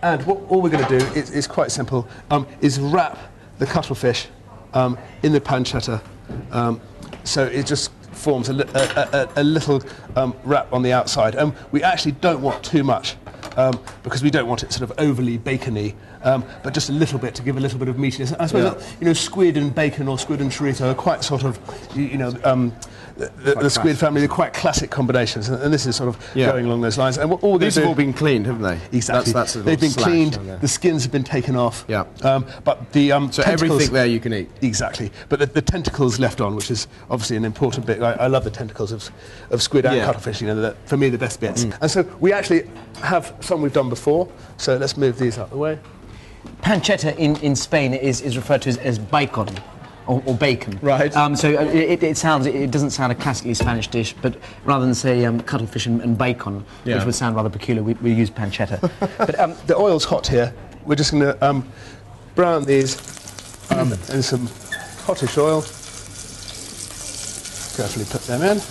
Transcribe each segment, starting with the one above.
And all we're going to do is quite simple, is wrap the cuttlefish in the pancetta, so it just forms a little wrap on the outside. We actually don't want too much, because we don't want it sort of overly bacony, but just a little bit to give a little bit of meatiness. I suppose that, you know, squid and bacon or squid and chorizo are quite sort of, you know, the squid family are quite classic combinations, and this is sort of going along those lines. And all these have all been cleaned, haven't they? Exactly. They've been cleaned. The skins have been taken off. Yeah. But the so everything there you can eat. Exactly. But the tentacles left on, which is obviously an important bit. I love the tentacles of squid and cuttlefish. You know, for me the best bits. And so we actually have some we've done before. So let's move these out of the way. Pancetta in Spain is referred to as bacon. Or bacon. Right. So it doesn't sound a classically Spanish dish, but rather than say cuttlefish and bacon, which would sound rather peculiar, we use pancetta. But the oil's hot here. We're just going to brown these in some hottish oil. Carefully put them in.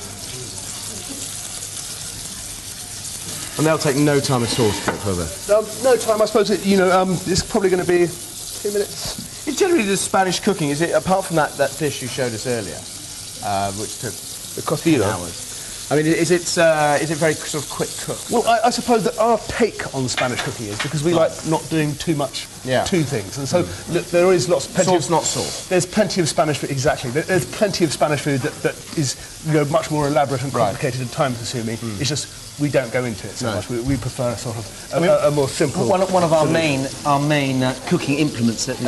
And they'll take no time at all to cook further. No time, I suppose. It's probably going to be 2 minutes. It's generally the Spanish cooking, is it? Apart from that dish you showed us earlier, which took the cocido hours. I mean, is it very sort of quick cook? Well, I suppose that our take on Spanish cooking is because we like not doing too much to things, and so there is sauce, not sauce. There's plenty of Spanish food. Exactly. There's plenty of Spanish food that is, you know, much more elaborate and complicated and time-consuming. It's just we don't go into it so much. We prefer sort of a more simple. One of our main cooking implements at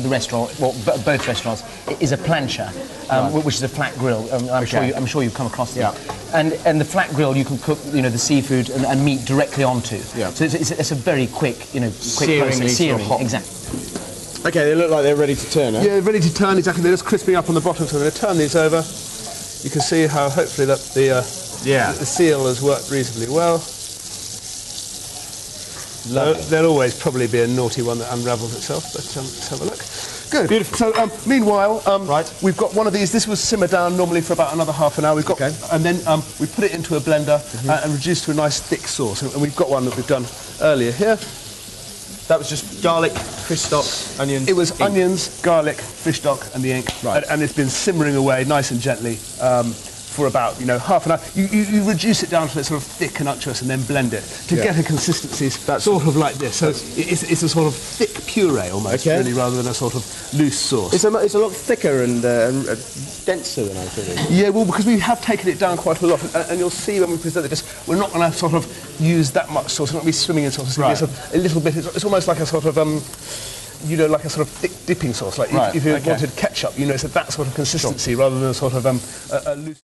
the restaurant, well, both restaurants, is a plancha, which is a flat grill. I'm sure you've come across it. And the flat grill you can cook, you know, the seafood and meat directly onto. Yeah. So it's a very quick, you know, quick process. Searing, exactly. Okay, they look like they're ready to turn. Huh? Yeah, ready to turn. Exactly. They're just crisping up on the bottom. So I'm going to turn these over. You can see how hopefully that the seal has worked reasonably well. There'll always probably be a naughty one that unravels itself, but let's have a look. Good. Beautiful. So meanwhile, we've got one of these. This was simmer down normally for about another half an hour. We've got, and then we put it into a blender and reduced to a nice thick sauce. And we've got one that we've done earlier here. That was just garlic, fish stock, onions. It was onions, garlic, fish stock, and the ink. Right. And it's been simmering away nice and gently for about, you know, half an hour. You reduce it down to sort of thick and unctuous and then blend it to get a consistency that's sort of like this. So it's a sort of thick puree almost, really, rather than a sort of loose sauce. It's a lot thicker and denser than I thought. Yeah, well, because we have taken it down quite a lot, and you'll see when we present it, we're not going to sort of use that much sauce. We're not going to be swimming in sauce. It's going to be a little bit. It's almost like a sort of you know, like a sort of thick dipping sauce. Like if you wanted ketchup, you know, it's that sort of consistency rather than a sort of a loose.